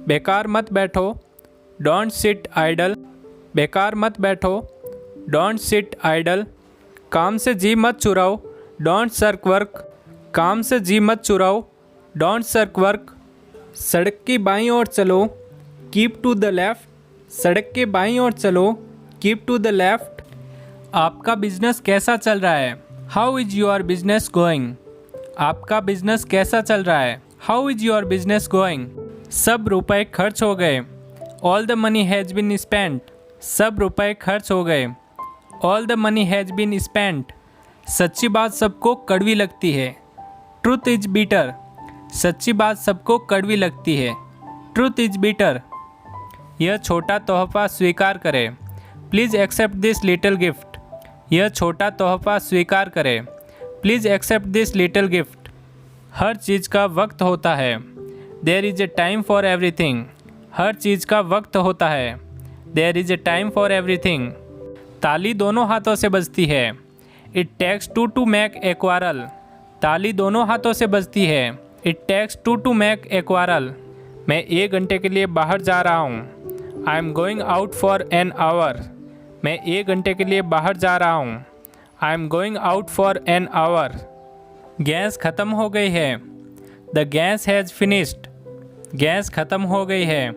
बेकार मत बैठो, डोंट सिट आइडल। बेकार मत बैठो, डोंट सिट आइडल। काम से जी मत चुराओ, डोंट सर्क वर्क। काम से जी मत चुराओ, डोंट सर्क वर्क। सड़क की बाईं ओर चलो, कीप टू द लेफ़्ट। सड़क के बाईं ओर चलो, कीप टू द लेफ़्ट। आपका बिजनेस कैसा चल रहा है? How is your business going? आपका बिजनेस कैसा चल रहा है? How is your business going? सब रुपए खर्च हो गए, all the money has been spent. सब रुपए खर्च हो गए, all the money has been spent. सच्ची बात सबको कड़वी लगती है, ट्रूथ इज बिटर। सच्ची बात सबको कड़वी लगती है, ट्रूथ इज बिटर। यह छोटा तोहफा स्वीकार करें, please accept this little gift. यह छोटा तोहफा स्वीकार करें, please accept this little gift. हर चीज़ का वक्त होता है, there is a time for everything. हर चीज़ का वक्त होता है, there is a time for everything. ताली दोनों हाथों से बजती है, it takes two to make a quarrel. ताली दोनों हाथों से बजती है, it takes two to make a quarrel. मैं 1 घंटे के लिए बाहर जा रहा हूँ, I am going out for an hour. मैं 1 घंटे के लिए बाहर जा रहा हूँ, I am going out for an hour. Gas ख़त्म हो गई है, the gas has finished. Gas ख़त्म हो गई है,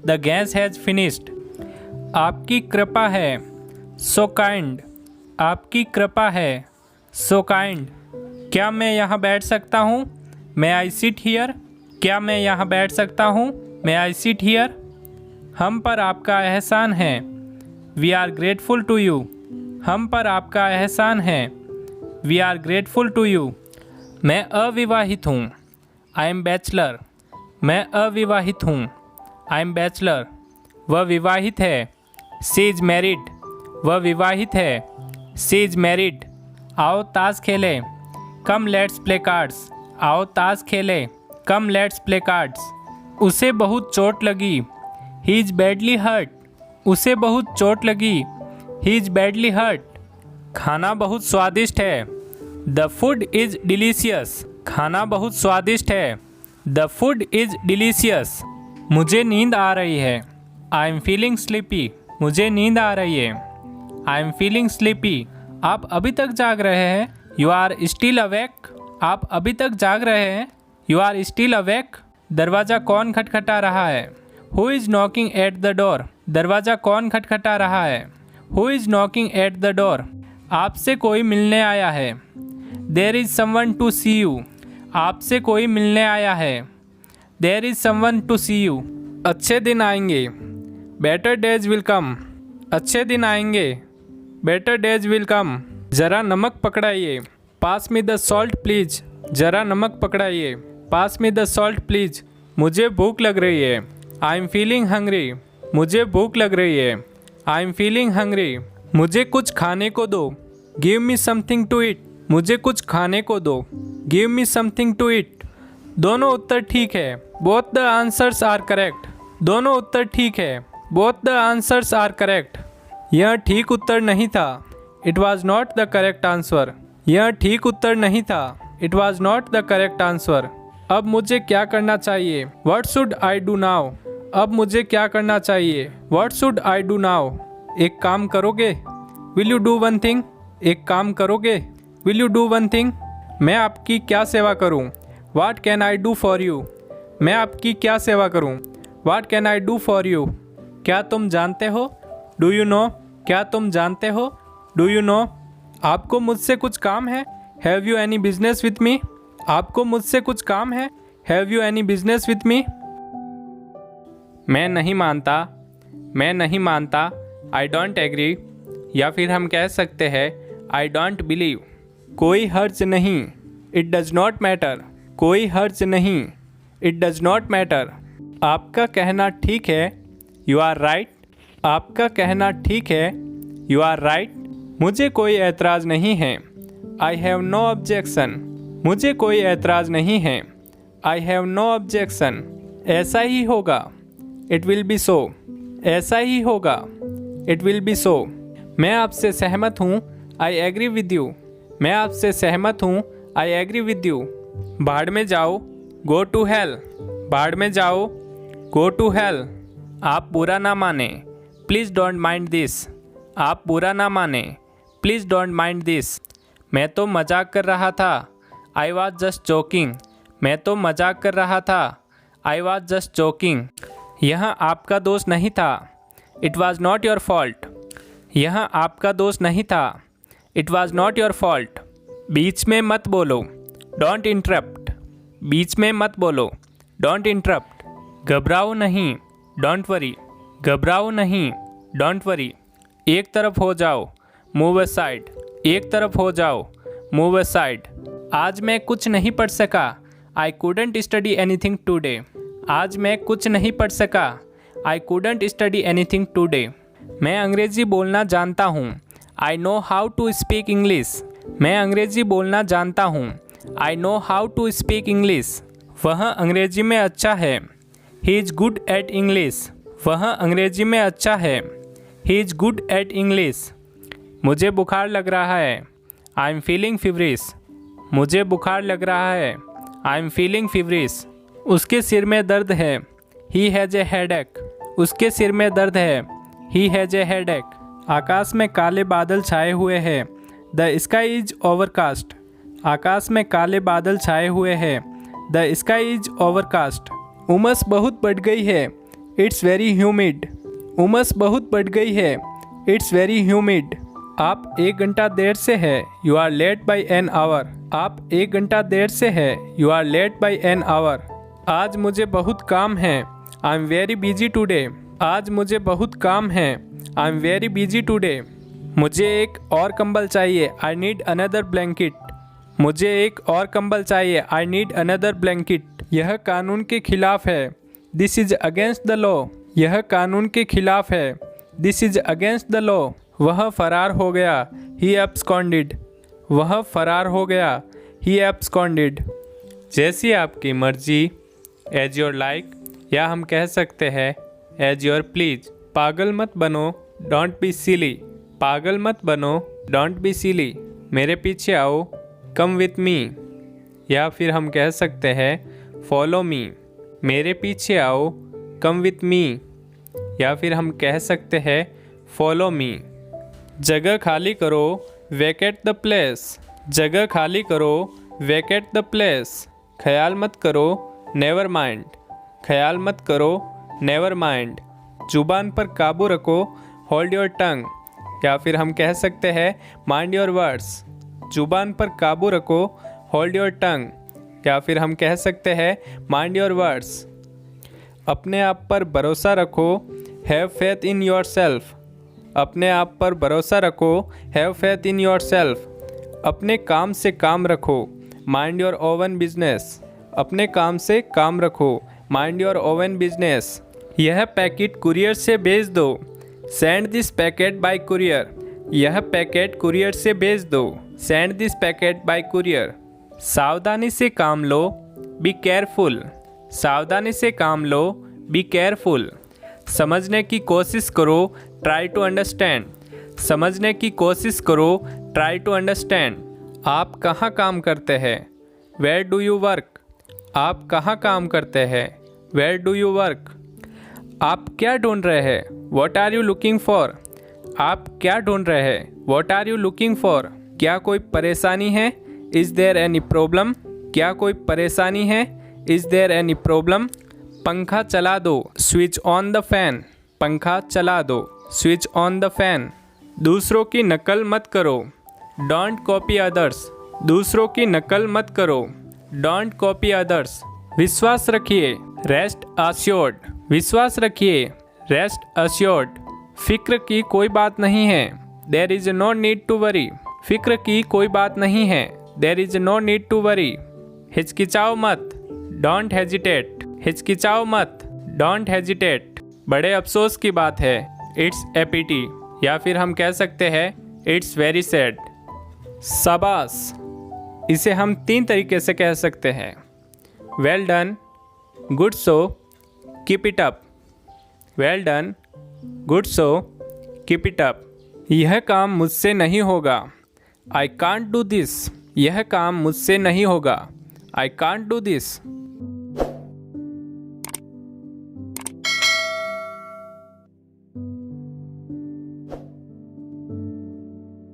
द गैस हैज़ फिनिश्ड। आपकी कृपा है, सो काइंड। आपकी कृपा है, सो काइंड। क्या मैं यहाँ बैठ सकता हूँ? May I sit here? क्या मैं यहाँ बैठ सकता हूँ? May I sit here? हम पर आपका एहसान है, we are grateful to you. हम पर आपका एहसान है, we are grateful to you. मैं अविवाहित हूँ, आई एम बैचलर। मैं अविवाहित हूँ, आई एम बैचलर। वह विवाहित है, शी इज़ मैरिड। वह विवाहित है, शी इज़ मैरिड। आओ ताश खेलें, कम लेट्स प्ले कार्ड्स। आओ ताश खेलें, कम लेट्स प्ले कार्ड्स। उसे बहुत चोट लगी, ही इज़ बैडली हर्ट। उसे बहुत चोट लगी, ही इज़ बैडली हर्ट। खाना बहुत स्वादिष्ट है, द फूड इज़ डिलीशियस। खाना बहुत स्वादिष्ट है, द फूड इज़ डिलीशियस। मुझे नींद आ रही है, आई एम फीलिंग स्लीपी। मुझे नींद आ रही है, आई एम फीलिंग स्लीपी। आप अभी तक जाग रहे हैं, यू आर स्टिल अवेक। आप अभी तक जाग रहे हैं, यू आर स्टिल अवेक। दरवाज़ा कौन खटखटा रहा है? Who is knocking at the door? दरवाज़ा कौन खटखटा रहा है? Who is knocking at the door? आपसे कोई मिलने आया है, there is someone to see you. आपसे कोई मिलने आया है, there is someone to see you. अच्छे दिन आएंगे, बेटर डेज विल कम। अच्छे दिन आएंगे, बेटर डेज विल कम। ज़रा नमक पकड़ाइए, पास में द सॉल्ट प्लीज़। ज़रा नमक पकड़ाइए, पास में द सॉल्ट प्लीज़। मुझे भूख लग रही है, आई एम फीलिंग हंग्री। मुझे भूख लग रही है, आई एम फीलिंग हंग्री। मुझे कुछ खाने को दो, give me something to eat. मुझे कुछ खाने को दो, give me something to eat. दोनों उत्तर ठीक है, both the answers are correct. दोनों उत्तर ठीक है, both the answers are correct. यह ठीक उत्तर नहीं था, it was not the correct answer. यह ठीक उत्तर नहीं था, it was not the correct answer. अब मुझे क्या करना चाहिए? What should I do now? अब मुझे क्या करना चाहिए? What should I do now? एक काम करोगे? Will you do one thing? एक काम करोगे? Will you do one thing? मैं आपकी क्या सेवा करूं? What can I do for you? मैं आपकी क्या सेवा करूं? What can I do for you? क्या तुम जानते हो? Do you know? क्या तुम जानते हो? Do you know? आपको मुझसे कुछ काम है? Have you any business with me? आपको मुझसे कुछ काम है? Have you any business with me? मैं नहीं मानता, मैं नहीं मानता, आई डोंट एग्री। या फिर हम कह सकते हैं आई डोंट बिलीव। कोई हर्ज नहीं, इट डज नॉट मैटर। कोई हर्ज नहीं, इट डज नॉट मैटर। आपका कहना ठीक है, यू आर राइट। आपका कहना ठीक है, यू आर राइट। मुझे कोई एतराज़ नहीं है, आई हैव नो ऑब्जेक्शन। मुझे कोई एतराज़ नहीं है, आई हैव नो ऑब्जेक्शन। ऐसा ही होगा, इट विल बी सो। ऐसा ही होगा, इट विल बी सो। मैं आपसे सहमत हूँ, आई एग्री विद यू। मैं आपसे सहमत हूँ, आई एग्री विद यू। भाड़ में जाओ, गो टू हेल। भाड़ में जाओ, गो टू हेल। आप बुरा ना माने, प्लीज़ डोंट माइंड दिस। आप बुरा ना माने, प्लीज़ डोंट माइंड दिस। मैं तो मजाक कर रहा था, आई वॉज जस्ट जोकिंग। मैं तो मजाक कर रहा था, आई वॉज जस्ट जोकिंग। यह आपका दोस्त नहीं था, it was not your fault. यह आपका दोस्त नहीं था, it was not your fault. बीच में मत बोलो, डोंट इंटरप्ट। बीच में मत बोलो, डोंट इंटरप्ट। घबराओ नहीं, डोंट वरी। घबराओ नहीं, डोंट वरी। एक तरफ हो जाओ, मूव असाइड। एक तरफ हो जाओ, मूव असाइड। आज मैं कुछ नहीं पढ़ सका, I couldn't study anything today. आज मैं कुछ नहीं पढ़ सका, I couldn't study anything today. मैं अंग्रेज़ी बोलना जानता हूँ, I know how to speak English. मैं अंग्रेज़ी बोलना जानता हूँ, I know how to speak English. वह अंग्रेज़ी में अच्छा है, he is good at English. वह अंग्रेज़ी में अच्छा है, he is good at English. मुझे बुखार लग रहा है, आई एम फीलिंग फीवरिश। मुझे बुखार लग रहा है, आई एम फीलिंग फीवरिश। उसके सिर में दर्द है, ही हैज़ ए हेडेक। उसके सिर में दर्द है, ही हैज़ ए हेडेक। आकाश में काले बादल छाए हुए हैं, द स्काई इज ओवरकास्ट। आकाश में काले बादल छाए हुए हैं, द स्काई इज ओवरकास्ट। उमस बहुत बढ़ गई है, इट्स वेरी ह्यूमिड। उमस बहुत बढ़ गई है, इट्स वेरी ह्यूमिड। आप 1 घंटा देर से है, you are late by an hour. आप 1 घंटा देर से है, you are late by an hour. आज मुझे बहुत काम है, I am very busy today. आज मुझे बहुत काम है, I am very busy today. मुझे एक और कंबल चाहिए, आई नीड अनदर ब्लैंकेट। मुझे एक और कंबल चाहिए, आई नीड अनदर ब्लैंकेट। यह कानून के खिलाफ है, this is against the law. यह कानून के खिलाफ है, this is against the law. वह फरार हो गया, ही एब्सकॉन्डेड। वह फरार हो गया, ही एब्सकॉन्डेड। जैसी आपकी मर्जी, एज योर लाइक, या हम कह सकते हैं एज योर प्लीज। पागल मत बनो, डोंट बी सिली। पागल मत बनो, डोंट बी सिली। मेरे पीछे आओ, कम विथ मी। या फिर हम कह सकते हैं फॉलो मी। मेरे पीछे आओ, कम विथ मी। या फिर हम कह सकते हैं फॉलो मी। जगह खाली करो, वेकेट द प्लेस। जगह खाली करो, वेकेट द प्लेस। ख्याल मत करो, नेवर माइंड। ख्याल मत करो, नेवर माइंड। जुबान पर काबू रखो, होल्ड योर टंग। या फिर हम कह सकते हैं माइंड योर वर्ड्स। जुबान पर काबू रखो, होल्ड योर टंग। या फिर हम कह सकते हैं माइंड योर वर्ड्स। अपने आप पर भरोसा रखो, have faith in your self. अपने आप पर भरोसा रखो, have faith in your self. अपने काम से काम रखो, माइंड योर ओवन बिजनेस। अपने काम से काम रखो, माइंड योर ओवन बिजनेस। यह पैकेट कुरियर से भेज दो, send this packet bye courier. यह पैकेट कुरियर से भेज दो, send this packet bye courier. सावधानी से काम लो, बी केयरफुल। सावधानी से काम लो, बी केयरफुल। समझने की कोशिश करो, ट्राई टू अंडरस्टैंड। समझने की कोशिश करो, ट्राई टू अंडरस्टैंड। आप कहाँ काम करते हैं, वेयर डू यू वर्क। आप कहाँ काम करते हैं, वेयर डू यू वर्क। आप क्या ढूंढ रहे हैं, what are you looking for. आप क्या ढूंढ रहे हैं, what are you looking for. क्या कोई परेशानी है, इज़ देयर एनी प्रॉब्लम। क्या कोई परेशानी है, इज़ देयर एनी प्रॉब्लम। पंखा चला दो, स्विच ऑन द फैन। पंखा चला दो, स्विच ऑन द फैन। दूसरों की नकल मत करो, डोंट कॉपी अदर्स। दूसरों की नकल मत करो, डोंट कॉपी अदर्स। विश्वास रखिए, रेस्ट अश्योर्ड। विश्वास रखिए, रेस्ट अश्योर्ड। फिक्र की कोई बात नहीं है, there is no need to worry. फिक्र की कोई बात नहीं है, there is no need to worry. हिचकिचाओ मत, डोंट हेजिटेट। हिचकिचाओ मत, डोंट हेजिटेट। बड़े अफसोस की बात है, इट्स ए पिटी। या फिर हम कह सकते हैं इट्स वेरी सैड। शाबाश, इसे हम 3 तरीके से कह सकते हैं, well done, good so, keep it up. Well done, good so, keep it up. यह काम मुझसे नहीं होगा, आई कांट डू दिस। यह काम मुझसे नहीं होगा, आई कांट डू दिस।